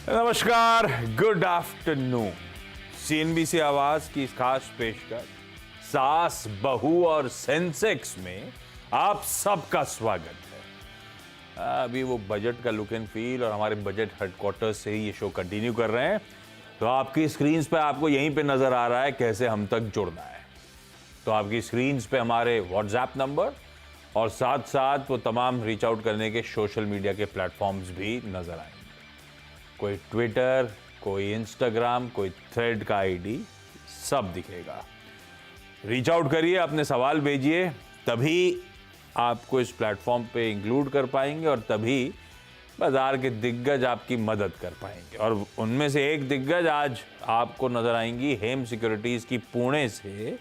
नमस्कार, good afternoon. CNBC आवाज की इस खास पेशकश सास, बहू और सेंसेक्स में आप सबका स्वागत है। अभी वो बजट का लुक एंड फील और हमारे बजट हेडक्वार्टर्स से ही ये शो कंटिन्यू कर रहे हैं, तो आपकी स्क्रीन्स पे आपको यहीं पे नजर आ रहा है कैसे हम तक जुड़ना है। तो आपकी स्क्रीन्स पे हमारे व्हाट्सएप नंबर और साथ साथ वो तमाम रीच आउट करने के सोशल मीडिया के प्लेटफॉर्म्स भी नजर आएंगे। कोई ट्विटर, कोई इंस्टाग्राम, कोई थ्रेड का आईडी, सब दिखेगा। रीच आउट करिए, अपने सवाल भेजिए, तभी आपको इस प्लेटफॉर्म पे इंक्लूड कर पाएंगे और तभी बाजार के दिग्गज आपकी मदद कर पाएंगे। और उनमें से एक दिग्गज आज आपको नजर आएंगी, हेम सिक्योरिटीज की पुणे से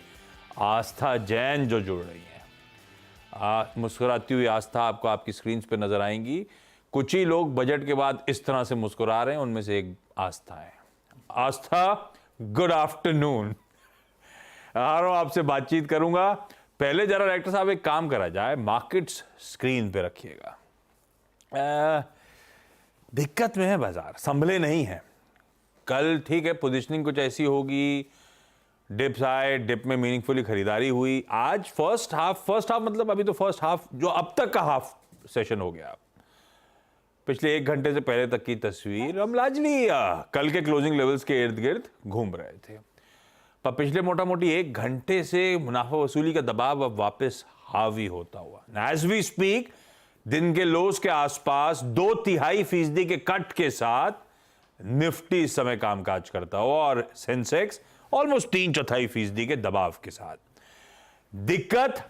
आस्था जैन जो जुड़ रही हैं। मुस्कुराती हुई आस्था आपको आपकी स्क्रीन पे नजर आएंगी। कुछ ही लोग बजट के बाद इस तरह से मुस्कुरा रहे हैं, उनमें से एक आस्था है। आस्था, गुड आफ्टरनून। आ रहा हूं, आपसे बातचीत करूंगा। पहले जरा डायरेक्टर साहब एक काम करा जाए, मार्केट्स स्क्रीन पे रखिएगा। दिक्कत में है बाजार, संभले नहीं है। कल ठीक है, पोजीशनिंग कुछ ऐसी होगी, डिप्स आए, डिप में मीनिंगफुली खरीदारी हुई। आज फर्स्ट हाफ मतलब अभी तो फर्स्ट हाफ जो अब तक का हाफ सेशन हो गया, पिछले 1 घंटे से पहले तक की तस्वीर हम लाजली कल के क्लोजिंग लेवल्स के इर्द गिर्द घूम रहे थे। पर पिछले मोटा मोटी 1 घंटे से मुनाफा वसूली का दबाव अब वापस हावी होता हुआ, एज वी स्पीक, दिन के लोस के आसपास 2/3% के कट के साथ निफ्टी इस समय कामकाज करता हुआ और सेंसेक्स ऑलमोस्ट 3/4% के दबाव के साथ। दिक्कत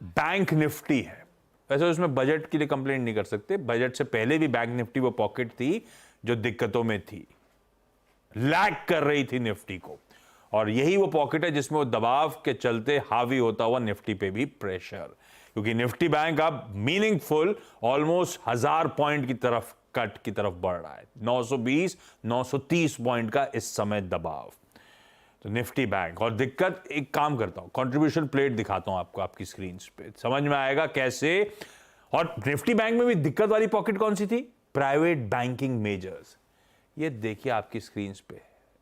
बैंक निफ्टी है। वैसे उसमें बजट के लिए कंप्लेंट नहीं कर सकते, बजट से पहले भी बैंक निफ्टी वो पॉकेट थी जो दिक्कतों में थी, लैग कर रही थी निफ्टी को, और यही वो पॉकेट है जिसमें वो दबाव के चलते हावी होता हुआ निफ्टी पे भी प्रेशर, क्योंकि निफ्टी बैंक अब मीनिंगफुल ऑलमोस्ट 1000 पॉइंट की तरफ कट की तरफ बढ़ रहा है। 920 930 पॉइंट का इस समय दबाव, तो निफ्टी बैंक। और दिक्कत, एक काम करता हूं, कंट्रीब्यूशन प्लेट दिखाता हूं आपको आपकी स्क्रीन पे, समझ में आएगा कैसे। और निफ्टी बैंक में भी दिक्कत वाली पॉकेट कौन सी थी? Private banking measures. ये देखिए आपकी स्क्रीन पे,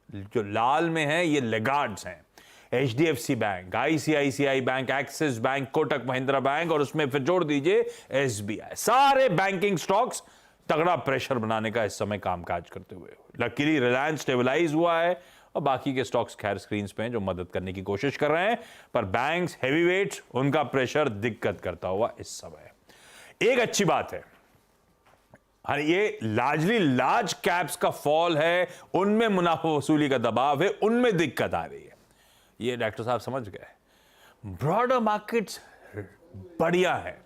जो लाल में है ये लेगार्ड्स हैं। HDFC bank, ICICI bank, axis bank, Kotak Mahindra bank, और उसमें फिर जोड़ दीजिए एसबीआई। सारे बैंकिंग स्टॉक्स तगड़ा प्रेशर बनाने का इस समय कामकाज करते हुए। लकीली रिलायंस स्टेबलाइज हुआ है और बाकी के स्टॉक्स खैर स्क्रीन पे हैं जो मदद करने की कोशिश कर रहे हैं, पर बैंक्स, हेवीवेट्स, उनका प्रेशर दिक्कत करता हुआ इस समय। एक अच्छी बात है, ये लार्जली लार्ज कैप्स का फॉल है, उनमें मुनाफा वसूली का दबाव है, उनमें दिक्कत आ रही है। ये डॉक्टर साहब समझ गए। ब्रॉडर मार्केट्स बढ़िया है।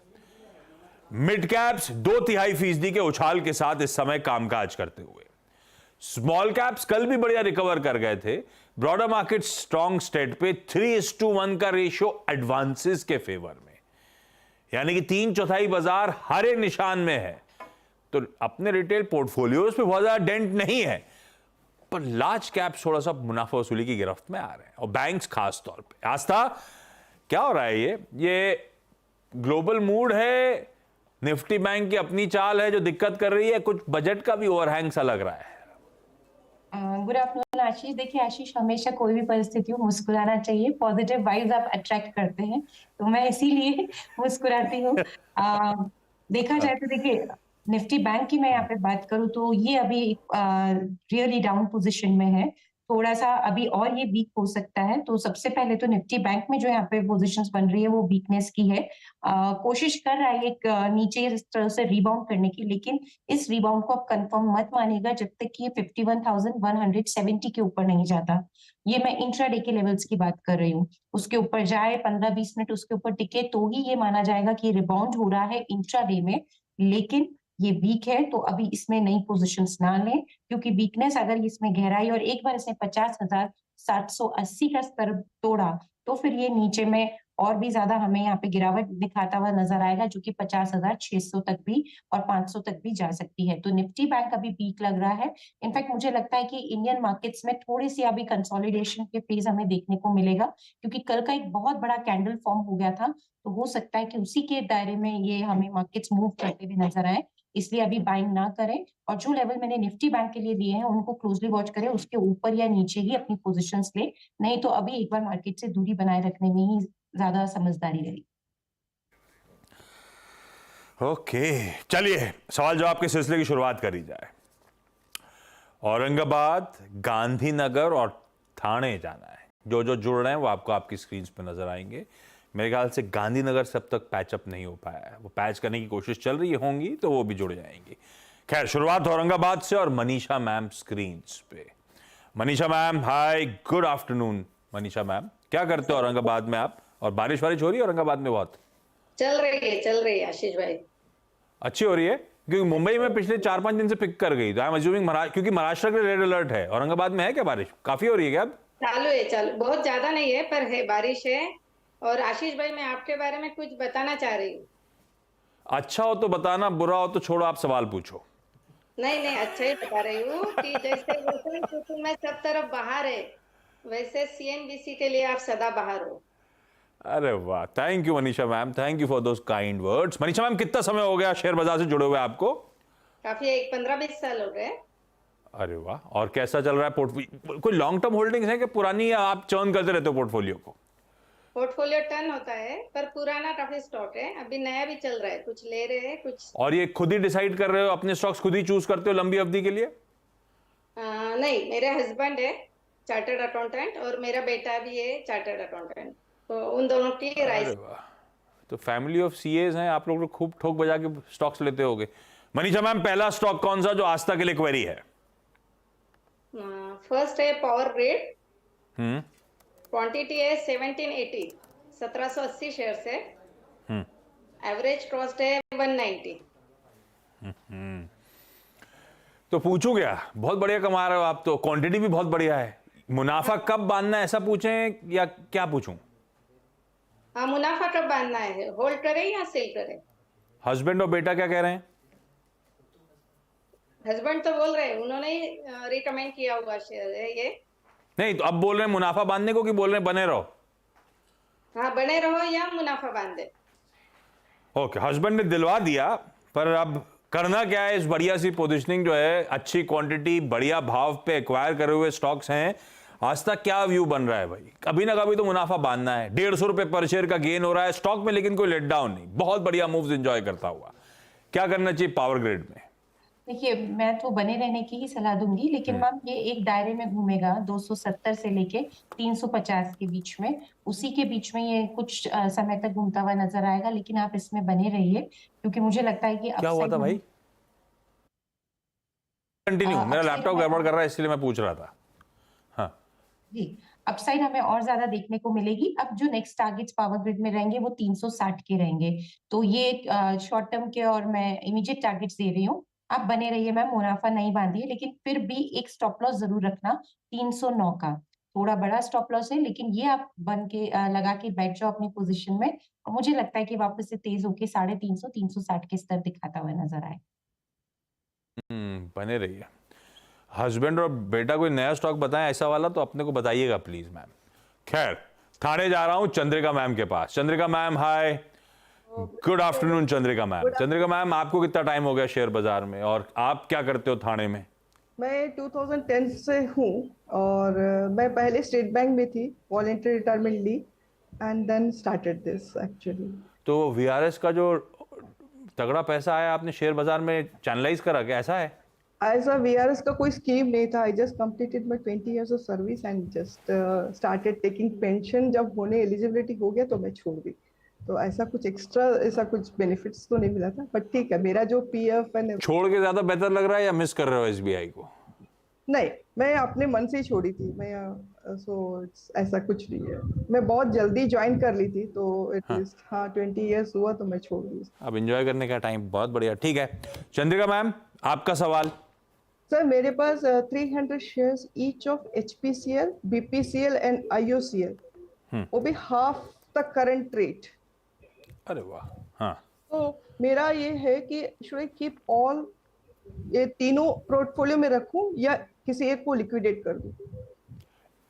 मिड कैप्स 2/3% के उछाल के साथ इस समय कामकाज करते हुए। स्मॉल कैप्स कल भी बढ़िया रिकवर कर गए थे। ब्रॉडर मार्केट स्ट्रॉन्ग स्टेट पे 3:1 का रेशियो एडवांसेस के फेवर में, यानी कि 3/4 बाजार हरे निशान में है। तो अपने रिटेल पोर्टफोलियोज पे बहुत ज्यादा डेंट नहीं है, पर लार्ज कैप्स थोड़ा सा मुनाफा वसूली की गिरफ्त में आ रहे हैं, और बैंक्स खास तौर पे। आस्था, क्या हो रहा है? ये ग्लोबल मूड है, निफ्टी बैंक की अपनी चाल है जो दिक्कत कर रही है, कुछ बजट का भी ओवरहैंग सा लग रहा है। गुड आफ्टरनून आशीष। देखिए आशीष, हमेशा कोई भी परिस्थिति हो मुस्कुराना चाहिए, पॉजिटिव वाइब्स आप अट्रैक्ट करते हैं, तो मैं इसीलिए मुस्कुराती हूँ। देखा जाए तो देखिए, निफ्टी बैंक की मैं यहाँ पे बात करूँ तो ये अभी रियली डाउन पोजीशन में है। थोड़ा सा अभी और ये वीक हो सकता है। तो सबसे पहले तो निफ्टी बैंक में जो यहाँ पे पोजीशंस बन रही है वो वीकनेस की है। कोशिश कर रहा है एक नीचे इस तरह से रिबाउंड करने की, लेकिन इस रिबाउंड को आप कंफर्म मत मानिएगा जब तक कि ये 51,170 के ऊपर नहीं जाता। ये मैं इंट्राडे के लेवल्स की बात कर रही हूँ। उसके ऊपर जाए, 15-20 मिनट उसके ऊपर टिके, तो ही ये माना जाएगा कि रिबाउंड हो रहा है इंट्राडे में। लेकिन ये वीक है, तो अभी इसमें नई पोजीशंस ना लें, क्योंकि वीकनेस अगर इसमें गहराई और एक बार इसने 50,780 का स्तर तोड़ा, तो फिर ये नीचे में और भी ज्यादा हमें यहाँ पे गिरावट दिखाता हुआ नजर आएगा, जो कि 50,600 तक भी और 500 तक भी जा सकती है। तो निफ्टी बैंक अभी वीक लग रहा है। इनफैक्ट मुझे लगता है कि इंडियन मार्केट्स में थोड़ी सी अभी कंसोलिडेशन के फेज हमें देखने को मिलेगा, क्योंकि कल का एक बहुत बड़ा कैंडल फॉर्म हो गया था, तो हो सकता है कि उसी के दायरे में ये हमें मार्केट्स मूव करते हुए नजर आए। इसलिए अभी बाइंग ना करें, और जो लेवल मैंने निफ्टी बैंक के लिए दिए हैं उनको क्लोजली वॉच करें, उसके ऊपर या नीचे ही अपनी पोजीशंस ले, नहीं तो अभी एक बार मार्केट से दूरी बनाए रखने में ही ज्यादा समझदारी रहेगी। ओके, चलिए सवाल जवाब के सिलसिले की शुरुआत करी जाए। औरंगाबाद, गांधीनगर और थाने जाना है। जो जो जुड़ रहे हैं वो आपको आपकी स्क्रीन पे नजर आएंगे। मेरे ख्याल से गांधीनगर से अब तक पैचअप नहीं हो पाया है, वो पैच करने की कोशिश चल रही होंगी तो वो भी जुड़ जाएंगी। खैर, शुरुआत औरंगाबाद से और मनीषा मैम स्क्रीन पे। मनीषा मैम, हाय, गुड आफ्टरनून। मनीषा मैम, क्या करते हो औरंगाबाद में आप? और बारिश वारिश हो रही है औरंगाबाद में? बहुत चल रही है आशीष भाई। अच्छी हो रही है, क्योंकि मुंबई में पिछले 4-5 दिन से पिक कर गई, तो आई एम अज्यूमिंग क्योंकि महाराष्ट्र के रेड अलर्ट है, औरंगाबाद में है क्या बारिश? काफी हो रही है क्या अब? चालू, बहुत ज्यादा नहीं है पर है, बारिश है। और आशीष भाई, मैं आपके बारे में कुछ बताना चाह रही हूँ। अच्छा हो तो बताना, बुरा हो तो छोड़ो, आप सवाल पूछो। नहीं, अच्छा ही बता रही हूँ कि जैसे कुसुम में सब तरफ बाहर है, वैसे सीएनबीसी के लिए आप सदा बाहर हो। अरे वाह, thank you Manisha ma'am, thank you for those kind words. Manisha ma'am, कितना समय हो गया शेयर बाजार से जुड़े हुए आपको? काफी, एक 15-20 साल हो गए। अरे वाह, और कैसा चल रहा है पोर्टफोलियो? कोई लॉन्ग टर्म होल्डिंग्स है कि पुरानी, आप चर्न करते रहते हो पोर्टफोलियो को? पोर्टफोलियो टर्न होता है, पर पुराना काफी स्टॉक है, अभी नया भी चल रहा है, कुछ ले रहे हैं कुछ। और ये खुद ही डिसाइड कर रहे हो, अपने स्टॉक्स खुद ही चूज करते हो लंबी अवधि के लिए? नहीं, मेरे हस्बैंड है चार्टर्ड अकाउंटेंट और मेरा बेटा भी है चार्टर्ड अकाउंटेंट, तो उन दोनों की राय। अरे वाह, तो फैमिली ऑफ सीएज हैं आप लोग, खूब ठोक बजा के स्टॉक्स लेते होगे। मनीषा मैम, पहला स्टॉक कौन सा जो आज तक के लिए क्वेरी है? फर्स्ट है पावर ग्रिड। हम्म क्वांटिटी है 1780, 1780 शेयर है। एवरेज कॉस्ट है 190। तो पूछूं क्या? बहुत बढ़िया कमा रहे हो आप तो, क्वांटिटी भी बहुत बढ़िया है। मुनाफा कब बांधना है, ऐसा पूछें या क्या पूछूं? हाँ, मुनाफा कब बांधना है, होल्ड करे या सेल करे? हस्बैंड और बेटा क्या कह रहे हैं? हस्बैंड तो बोल रहे हैं, उन्होंने ही रिकमेंड किया हुआ शेयर है ये। नहीं, तो अब बोल रहे हैं मुनाफा बांधने को कि बोल रहे हैं बने रहो? हाँ, बने रहो या मुनाफा बांधे। ओके, हस्बैंड ने दिलवा दिया, पर अब करना क्या है? इस बढ़िया सी पोजीशनिंग जो है, अच्छी क्वांटिटी, बढ़िया भाव पे एक्वायर करे हुए स्टॉक्स हैं, आज तक क्या व्यू बन रहा है भाई? कभी ना कभी तो मुनाफा बांधना है। 150 रुपए पर शेयर का गेन हो रहा है स्टॉक में, लेकिन कोई लेट डाउन नहीं, बहुत बढ़िया मूव्स एंजॉय करता हुआ। क्या करना चाहिए पावर ग्रिड में? देखिए, मैं तो बने रहने की ही सलाह दूंगी, लेकिन मैम ये एक दायरे में घूमेगा 270 से लेके 350 के बीच में, उसी के बीच में ये कुछ समय तक घूमता हुआ नजर आएगा, लेकिन आप इसमें बने रहिए, क्योंकि मुझे लगता है कि क्या हुआ था भाई? कंटिन्यू, मेरा लैपटॉप गड़बड़ कर रहा है इसलिए मैं पूछ रहा था। हाँ जी, अपसाइड हमें और ज्यादा देखने को मिलेगी। अब जो नेक्स्ट टारगेट्स पावर ग्रिड में रहेंगे वो 360 के रहेंगे, तो ये शॉर्ट टर्म के और मैं इमीडिएट टारगेट्स दे रही हूँ। आप बने रहिए मैम, मुनाफा नहीं बांधिए, लेकिन फिर भी एक स्टॉप लॉस जरूर रखना 309 का। थोड़ा बड़ा स्टॉप लॉस है, लेकिन ये आप बन के लगा के बैठ जाओ अपनी पोजीशन में, और मुझे लगता है कि वापस से तेज होके 350 360 के स्तर दिखाता हुआ नजर आए। बने रहिए। हस्बैंड और बेटा कोई नया स्टॉक बताएं ऐसा वाला, तो अपने को बताइएगा प्लीज मैम। खैर, थाने जा रहा हूं चंद्रिका मैम के पास। चंद्रिका मैम, हाय, गुड आफ्टरनून। चंद्रिका मैम, आपको कितना टाइम हो गया शेयर बाजार में, और आप क्या करते हो थाने में? मैं 2010 से हूँ, और मैं पहले स्टेट बैंक में थी, वॉलंटरी रिटायरमेंट ली, and then started this actually. तो वीआरएस का जो तगड़ा पैसा आया, आपने शेयर बाजार में चैनलाइज करा क्या, ऐसा है? ऐसा वीआरएस का कोई स्कीम नहीं था। I just completed my 20 years of service and just started taking pension. जब होने एलिजिबिलिटी हो गया तो मैं छोड़ दी, तो ऐसा कुछ एक्स्ट्रा, ऐसा कुछ बेनिफिट्स तो नहीं मिला था, बट ठीक है। मेरा जो पीएफ है, छोड़ के ज्यादा बेहतर लग रहा है या मिस कर रहे हो एसबीआई को? नहीं, मैं अपने मन से ही छोड़ी थी। मैं ऐसा कुछ नहीं है। मैं बहुत जल्दी ज्वाइन कर ली थी, तो एटलीस्ट 20 इयर्स हुआ तो मैं छोड़ दी। अब एंजॉय करने का टाइम, बहुत बढ़िया। ठीक है चंद्रिका मैम, आपका सवाल। सर, मेरे पास 300 shares each of HPCL, BPCL and IOCL, वो भी हाफ द करंट रेट। अरे वाह, हाँ। तो मेरा ये है कि शुड आई कीप ऑल, ये तीनों पोर्टफोलियो में रखूं या किसी एक को लिक्विडेट कर दूं?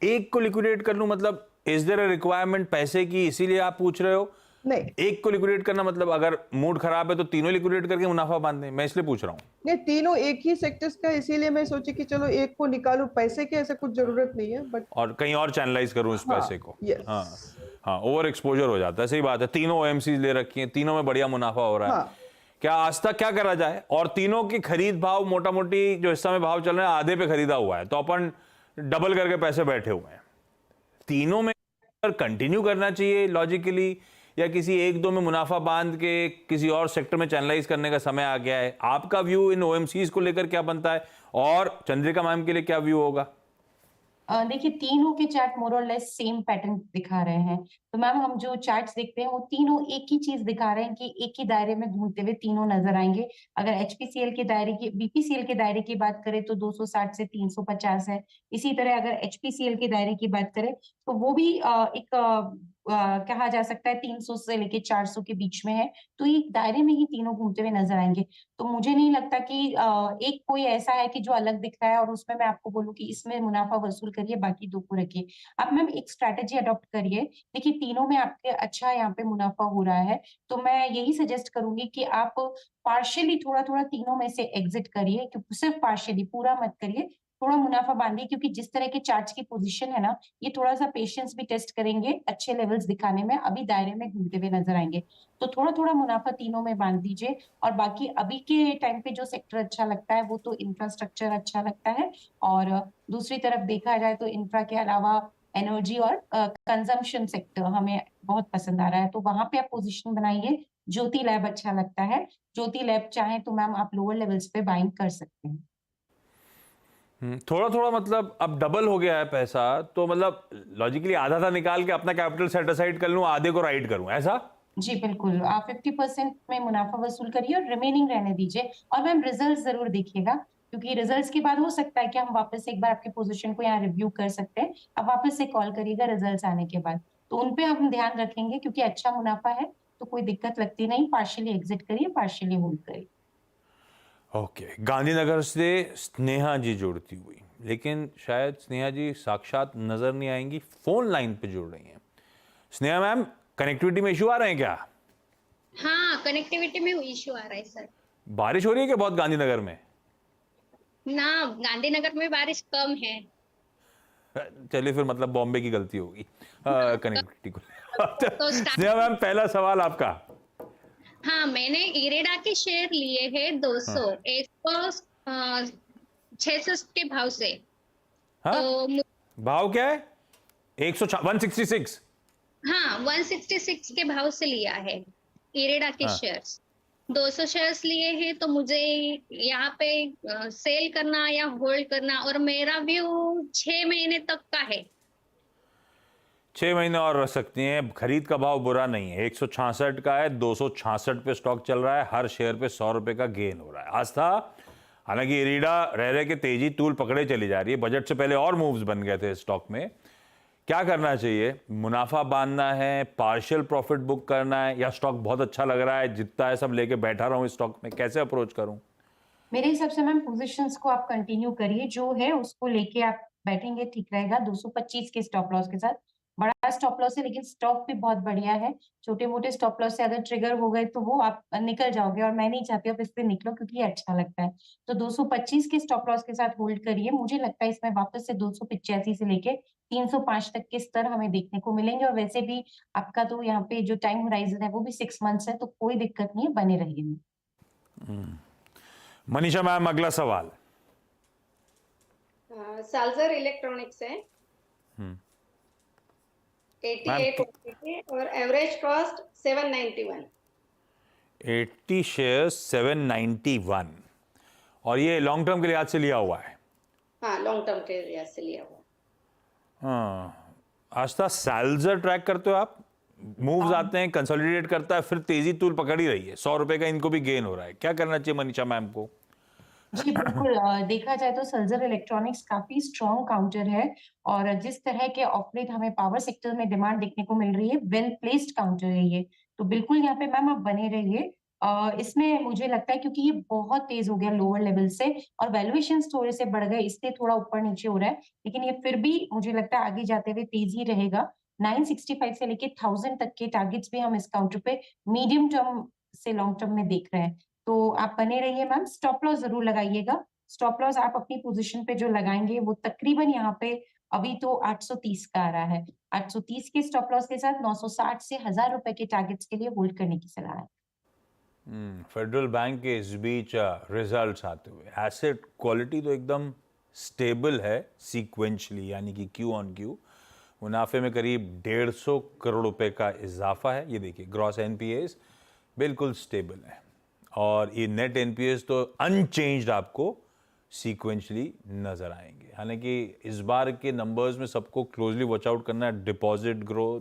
एक को लिक्विडेट कर लूं मतलब, इज देयर अ रिक्वायरमेंट पैसे की, इसीलिए आप पूछ रहे हो? नहीं एक को लिक्विडेट करना मतलब अगर मूड खराब है तो तीनों लिक्विडेट करके मुनाफा बांधने, मैं इसलिए पूछ रहा हूँ। नहीं, तीनों एक ही सेक्टर्स का, इसीलिए मैं सोची कि चलो एक को निकालूं, पैसे की ऐसे कुछ जरूरत नहीं है, बट और कहीं और चैनलाइज करूं इस पैसे को। यस हाँ हाँ, ओवर एक्सपोजर हो जाता है, सही बात है। तीनों ओएमसी ले रखी हैं, तीनों में बढ़िया मुनाफा हो रहा है। हाँ। क्या आज तक क्या करा जाए, और तीनों की खरीद भाव मोटा मोटी जो इस समय भाव चल रहे हैं आधे पे खरीदा हुआ है, तो अपन डबल करके पैसे बैठे हुए हैं। तीनों में कंटिन्यू करना चाहिए लॉजिकली, या किसी एक दो में मुनाफा बांध के किसी और सेक्टर में चैनलाइज करने का समय आ गया है? आपका व्यू इन ओएमसीज को लेकर क्या बनता है, और चंद्रिका मैम के लिए क्या व्यू होगा? देखिए तीनों के चार्ट मोर और लेस सेम पैटर्न दिखा रहे हैं। तो मैम हम जो चार्ट्स देखते हैं वो तीनों एक ही चीज दिखा रहे हैं कि एक ही दायरे में घूमते हुए तीनों नजर आएंगे। अगर एचपीसीएल के दायरे की, बीपीसीएल के दायरे की बात करें तो 260 से 350 है। इसी तरह अगर एचपीसीएल के दायरे की बात करें तो वो भी कहा जा सकता है 300 से लेके 400 के बीच में है। तो ये दायरे में ही तीनों घूमते हुए नजर आएंगे। तो मुझे नहीं लगता कि एक कोई ऐसा है कि जो अलग दिख रहा है और उसमें मैं आपको बोलूं कि इसमें मुनाफा वसूल करिए, बाकी दो को रखिए। आप मैम एक स्ट्रैटेजी अडॉप्ट करिए। देखिए तीनों में आपके अच्छा यहाँ पे मुनाफा हो रहा है, तो मैं यही सजेस्ट करूंगी कि आप पार्शियली थोड़ा थोड़ा तीनों में से एग्जिट करिए, क्योंकि सिर्फ पार्शियली, पूरा मत करिए, थोड़ा मुनाफा बांधिए। क्योंकि जिस तरह के चार्ट्स की पोजीशन है ना, ये थोड़ा सा पेशेंस भी टेस्ट करेंगे अच्छे लेवल्स दिखाने में, अभी दायरे में घूमते हुए नजर आएंगे। तो थोड़ा थोड़ा मुनाफा तीनों में बांध दीजिए। और बाकी अभी के टाइम पे जो सेक्टर अच्छा लगता है वो तो इंफ्रास्ट्रक्चर अच्छा लगता है, और दूसरी तरफ देखा जाए तो इंफ्रा के अलावा एनर्जी और कंजम्पशन सेक्टर हमें बहुत पसंद आ रहा है। तो वहां पे आप पोजीशन बनाइए। ज्योति लैब अच्छा लगता है, ज्योति लैब चाहे तो मैम आप लोअर लेवल्स पे बाइंग कर सकते हैं। थोड़ा थोड़ा मतलब अब डबल हो गया है पैसा, तो मतलब लॉजिकली आधा आधा निकाल के अपना कैपिटल सेट असाइड कर लूं, आधे को राइट करूं, ऐसा? जी बिल्कुल, आप 50% में मुनाफा वसूल करिए और रिमेनिंग रहने दीजिए। और मैम रिजल्ट जरूर देखिएगा, क्योंकि रिजल्ट्स के बाद हो सकता है कि हम वापस से एक बार आपके पोजीशन को यहाँ रिव्यू कर सकते हैं। आप वापस से कॉल करिएगा रिजल्ट्स आने के बाद, तो उन पे हम ध्यान रखेंगे। क्योंकि अच्छा मुनाफा है तो कोई दिक्कत लगती नहीं, पार्शियली एग्जिट करिए, पार्शियली होल्ड करिए। ओके, गांधीनगर से स्नेहा जी जुड़ती हुई, लेकिन शायद स्नेहा जी साक्षात नजर नहीं आएंगी, फोन लाइन पे जुड़ रही हैं। स्नेहा मैम, कनेक्टिविटी में इशू आ रहे हैं क्या? हाँ, कनेक्टिविटी में इश्यू आ रहा है सर। बारिश हो रही है क्या बहुत गांधीनगर में? ना, गांधीनगर में बारिश कम है। चलिए फिर मतलब बॉम्बे की गलती होगी कनेक्टिविटी को। तो स्नेहा मैम, पहला सवाल आपका। हाँ, मैंने इरेडा के शेयर लिए हैं 200 166 के भाव से। हाँ? तो भाव क्या है? 166? हाँ, 166 के भाव से लिया है इरेडा के हाँ। शेयर्स। 200 शेयर्स लिए हैं, तो मुझे यहाँ पे सेल करना या होल्ड करना, और मेरा व्यू 6 महीने तक का है। 6 महीने और रख सकती हैं, खरीद का भाव बुरा नहीं है। 166 का है, 266 पे स्टॉक चल रहा है, हर शेयर पे 100 रुपए का गेन हो रहा है। आस्था, हालांकि इरीडा रह रह के तेजी तूल पकड़े चली जा रही है, बजट से पहले और मूव्स बन गए थे स्टॉक में। क्या करना चाहिए? मुनाफा बांधना है, पार्शियल प्रॉफिट बुक करना है, या स्टॉक बहुत अच्छा लग रहा है जितना है सब लेके बैठा रहूं इस स्टॉक में? कैसे अप्रोच करूं? मेरे हिसाब से मैम पोजीशंस को आप कंटिन्यू करिए, जो है उसको लेके आप बैठेंगे ठीक रहेगा। 225 के स्टॉप लॉस के साथ, बड़ा स्टॉप लॉस है लेकिन स्टॉक भी बहुत बढ़िया है। छोटे मोटे स्टॉप लॉस से अगर ट्रिगर हो गए तो वो आप निकल जाओगे, और मैं नहीं चाहती आप इससे निकलो क्योंकि ये अच्छा लगता है। तो 225 के स्टॉप लॉस के साथ होल्ड करिए। मुझे लगता है इसमें वापस से 285 से लेके 305 तक के स्तर हमें देखने को मिलेंगे। और वैसे भी आपका तो यहाँ पे जो टाइम होराइजन है वो भी 6 मंथ्स है, तो कोई दिक्कत नहीं है, बने रहिए। मनीषा मैम, अगला सवाल। साल्जर इलेक्ट्रॉनिक्स है 88 और एवरेज कॉस्ट 791। 80 शेयर्स 791, और ये लॉन्ग टर्म के लिहाज से लिया हुआ है? हाँ, लॉन्ग टर्म के लिहाज से लिया हुआ। हाँ, आस्था साल्जर ट्रैक करते हो आप? मूव्स आते हैं, कंसोलिडेट करता है, फिर तेजी तूल पकड़ ही रही है, 100 रुपए का इनको भी गेन हो रहा है। क्या करना चाहिए मनीषा मैम को? जी बिल्कुल, देखा जाए तो सल्जर इलेक्ट्रॉनिक्स काफी स्ट्रॉन्ग काउंटर है, और जिस तरह के ऑपरेट हमें पावर सेक्टर में डिमांड देखने को मिल रही है, वेल प्लेस्ड काउंटर है ये। तो बिल्कुल यहाँ पे मैम आप बने रहिए। इसमें मुझे लगता है क्योंकि ये बहुत तेज हो गया लोअर लेवल से, और वैल्यूएशन थोड़े से बढ़ गए, इसलिए थोड़ा ऊपर नीचे हो रहा है, लेकिन ये फिर भी मुझे लगता है आगे जाते हुए तेज ही रहेगा। 965 से लेके 1000 तक के टारगेट्स भी हम इस काउंटर पे मीडियम टर्म से लॉन्ग टर्म में देख रहे हैं। तो आप बने रहिए मैम, स्टॉप लॉस जरूर लगाइएगा। स्टॉप लॉस आप अपनी पोजीशन पे जो लगाएंगे वो तकरीबन यहाँ पे अभी तो 830 का आ रहा है। 830 के स्टॉप लॉस के साथ 960 से 1000 रुपए के टारगेट्स के लिए होल्ड करने की सलाह है। फेडरल बैंक के इस बीच रिजल्ट्स आते हुए एसेट क्वालिटी तो एकदम स्टेबल है सीक्वेंशली, यानी कि क्यू ऑन क्यू मुनाफे में करीब 150 करोड़ रुपए का इजाफा है। ये देखिए ग्रॉस एनपीएस बिल्कुल स्टेबल है और ये नेट एनपीएस तो अनचेंज्ड आपको सीक्वेंशली नजर आएंगे। हालांकि इस बार के नंबर्स में सबको क्लोजली वॉच आउट करना है, डिपॉजिट ग्रोथ,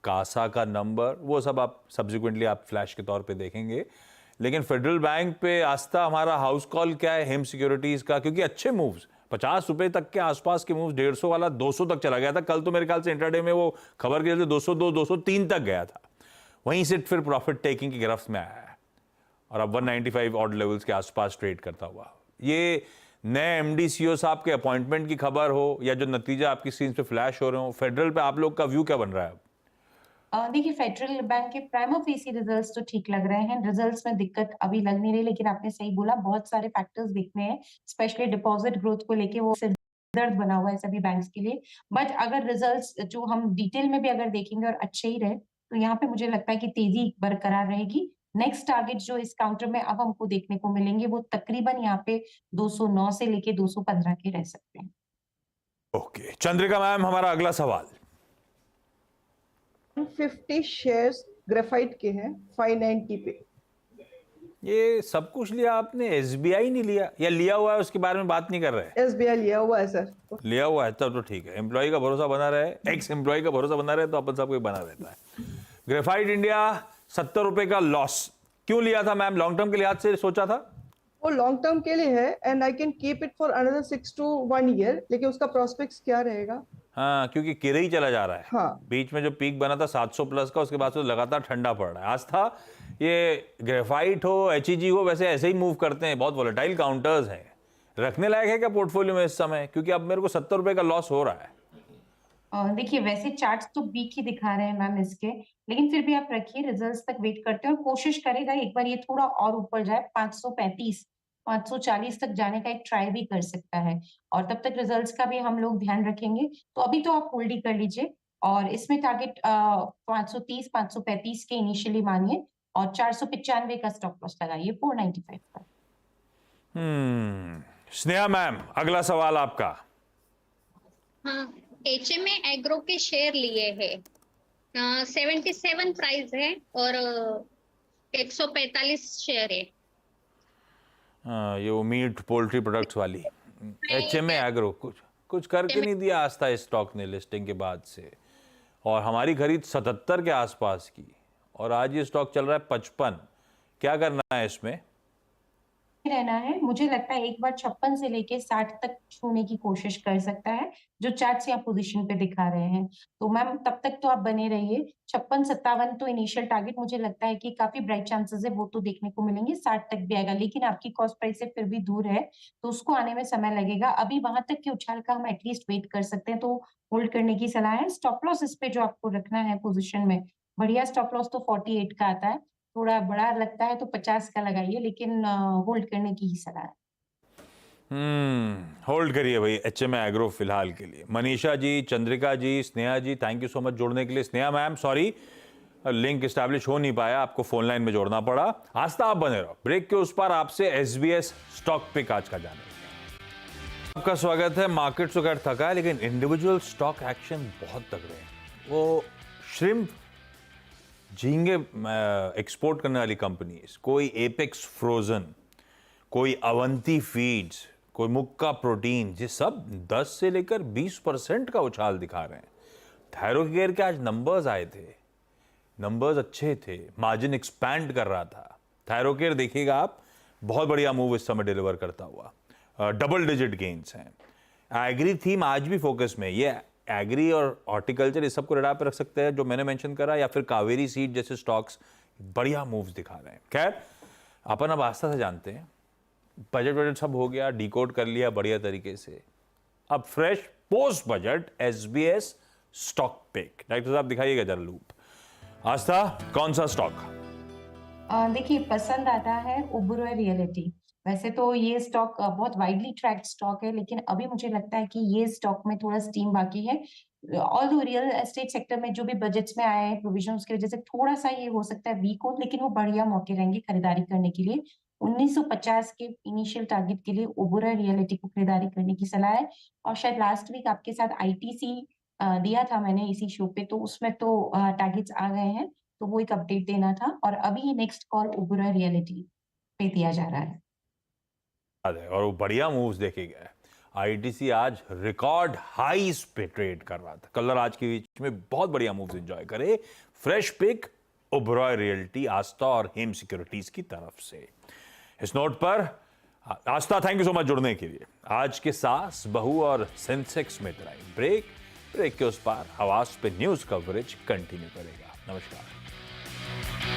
कासा का नंबर, वो सब आप सब्सिक्वेंटली आप फ्लैश के तौर पे देखेंगे। लेकिन फेडरल बैंक पे आस्था हमारा हाउस कॉल क्या है हेम सिक्योरिटीज का, क्योंकि अच्छे मूव्स 50 रुपए तक के आसपास के मूव्स, 150 वाला 200 तक चला गया था। कल तो मेरे ख्याल से इंट्राडे में वो खबर के चलते 202 203 तक गया था, वहीं से फिर प्रॉफिट टेकिंग की गिरफ्त में आया है और अब 195 ऑड लेवल्स के आसपास ट्रेड करता हुआ। ये नए एमडी सीईओ साहब के अपॉइंटमेंट की खबर हो या जो नतीजा आपकी स्क्रीन पे फ्लैश हो रहे हो, फेडरल पे आप लोग का व्यू क्या बन रहा है अब? देखिए फेडरल बैंक के प्राइमा फेसी रिजल्ट्स तो ठीक लग रहे हैं, रिजल्ट्स में दिक्कत अभी लग नहीं रही, लेकिन आपने सही बोला बहुत सारे फैक्टर्स देखने हैं, स्पेशली डिपॉजिट ग्रोथ को लेके वो सिर दर्द बना हुआ है सभी बैंक्स के लिए। बट अगर रिजल्ट्स जो हम डिटेल में भी अगर देखेंगे और अच्छे ही रहे तो यहाँ पे मुझे लगता है कि तेजी बरकरार रहेगी। नेक्स्ट टारगेट जो इस काउंटर में अब हमको देखने को मिलेंगे वो तकरीबन यहाँ पे 209 से लेके 215 के रह सकते हैं। ओके चंद्रिका मैम, हमारा अगला सवाल। 150 शेयर्स ग्रेफाइट के हैं 590 पे। ये सब कुछ लिया आपने, एसबीआई नहीं लिया या लिया हुआ है उसके बारे में बात नहीं कर रहे? एसबीआई लिया हुआ है सर। लिया हुआ है तब तो ठीक है, एम्प्लॉय का भरोसा बना रहे, एक्स एम्प्लॉय का भरोसा बना रहे तो अपन सबको बना रहता है। ग्रेफाइट इंडिया 70 रुपए का लॉस क्यों लिया था मैम? लॉन्ग टर्म के लिहाज से सोचा था? वो लॉन्ग टर्म के लिए है and I can keep it for another 6 to 1 year, लेकिन उसका प्रोस्पेक्ट्स क्या रहेगा? हाँ, क्योंकि गिरे ही चला जा रहा है। हाँ। बीच में जो पीक बना था 700 प्लस का, उसके बाद से लगातार ठंडा पड़ रहा है। आज था ये ग्रेफाइट हो एचईजी हो, वैसे ऐसे ही मूव करते हैं, बहुत वोलेटाइल काउंटर्स हैं। रखने लायक है क्या पोर्टफोलियो में इस समय? क्योंकि अब मेरे को 70 रुपए का लॉस हो रहा है। देखिए वैसे चार्ट्स तो वीक ही दिखा रहे हैं मैम इसके, लेकिन फिर भी आप रखिए, रिजल्ट्स तक वेट करते हैं और कोशिश करेगा एक बार ये थोड़ा और ऊपर जाए, 535 540 तक जाने का एक ट्राई भी कर सकता है। और तब तक रिजल्ट्स का भी हम लोग ध्यान रखेंगे। तो अभी तो आप होल्ड ही कर लीजिए और इसमें टारगेट 530 535 के इनिशियली मानिए और 495 का स्टॉप लॉस लगाइए 495 का। स्नेहा मैम, अगला सवाल आपका। हाँ, एचएमए एग्रो के शेयर लिए हैं, 77 प्राइस है और 145 शेयर है। ये वो मीट पोल्ट्री प्रोडक्ट्स वाली एचएमए एग्रो कुछ करके नहीं दिया आस्था इस स्टॉक ने लिस्टिंग के बाद से, और हमारी खरीद 77 के आसपास की और आज ये स्टॉक चल रहा है 55। क्या करना है इसमें? रहना है, मुझे लगता है एक बार 56 से लेके 60 तक छूने की कोशिश कर सकता है, जो चार्ट्स यहाँ पोजीशन पे दिखा रहे हैं। तो मैम तब तक तो आप बने रहिए। 56-57 तो इनिशियल टारगेट मुझे लगता है कि काफी ब्राइट चांसेस है वो तो देखने को मिलेंगे, 60 तक भी आएगा, लेकिन आपकी कॉस्ट प्राइस से फिर भी दूर है तो उसको आने में समय लगेगा। अभी वहां तक के उछाल का हम एटलीस्ट वेट कर सकते हैं, तो होल्ड करने की सलाह है। स्टॉप लॉस इस पे जो आपको रखना है पोजिशन में, बढ़िया स्टॉप लॉस तो 48 का आता है, थोड़ा बड़ा लगता है तो 50 का लगाइए, लेकिन होल्ड करने की ही सलाह है। होल्ड करिए भाई एचएमए एग्रो फिलहाल के लिए। मनीषा जी, चंद्रिका जी, स्नेहा जी, थैंक यू सो मच जोड़ने के लिए। Sneha ma'am sorry, link establish हो नहीं पाया, आपको फोन लाइन में जोड़ना पड़ा। आस्था आप बने रहो, ब्रेक के उस पार आपसे एसबीएस स्टॉक पिक आज का जाने। आपका स्वागत है। मार्केट तो खैर थका है, लेकिन इंडिविजुअल स्टॉक एक्शन बहुत तगड़े हैं। वो श्रिम्प, झींगे एक्सपोर्ट करने वाली कंपनीज, कोई एपेक्स फ्रोजन, कोई अवंती फीड्स, कोई मुक्का प्रोटीन, ये सब 10 से लेकर 20% का उछाल दिखा रहे हैं। थायरोकेयर के आज नंबर्स आए थे, नंबर्स अच्छे थे, मार्जिन एक्सपैंड कर रहा था। थायरोकेयर देखिएगा आप, बहुत बढ़िया मूव इस समय डिलीवर करता हुआ, डबल डिजिट गेन्स हैं। एग्री थीम आज भी फोकस में, ये एग्री और हॉर्टिकल्चर इस सबको रडार पे रख सकते हैं जो मैंने मेंशन करा, या फिर कावेरी सीड जैसे स्टॉक्स बढ़िया मूव्स दिखा रहे हैं। खैर अपन अब आस्था से जानते हैं, बजट सब हो गया, डिकोड कर लिया बढ़िया तरीके से। अब fresh post budget SBS stock pick. Director साहब दिखाइएगा जरा लूप। आस्था, कौन सा स्टॉक? देखिए, पसंद आता है ओबेरॉय रियलिटी। वैसे तो ये स्टॉक बहुत वाइडली ट्रैक्ड स्टॉक है, लेकिन अभी मुझे लगता है कि ये स्टॉक में थोड़ा स्टीम बाकी है। ऑल्दो रियल एस्टेट सेक्टर में जो भी बजट्स में आए हैं प्रोविजन, उसकी वजह से थोड़ा सा ये हो सकता है वीक हो, लेकिन वो बढ़िया मौके रहेंगे खरीदारी करने के लिए। 1950 के इनिशियल टारगेट के लिए ओबेरॉय रियलिटी को खरीदारी करने की सलाह है। और शायद लास्ट वीक आपके साथ आईटीसी दिया था मैंने इसी शो पे, तो उसमें तो टारगेट्स आ गए हैं, तो वो एक अपडेट देना था। और अभी नेक्स्ट कॉल ओबेरॉय रियलिटी पे दिया जा रहा है। याद है, और वो बढ़िया मूव्स देखे गए। आईटीसी आज रिकॉर्ड हाईस पे ट्रेड कर रहा था। कलर आज के बीच में बहुत बढ़िया मूव्स एंजॉय करे। फ्रेश पिक ओबेरॉय रियल्टी, आस्था और हेम सिक्योरिटीज की तरफ से। इस नोट पर आस्था, थैंक यू सो मच जुड़ने के लिए। आज के सास, बहू और सेंसेक्स में इतना ब्रेक के उस पार हवास पे न्यूज कवरेज कंटिन्यू करेगा। नमस्कार।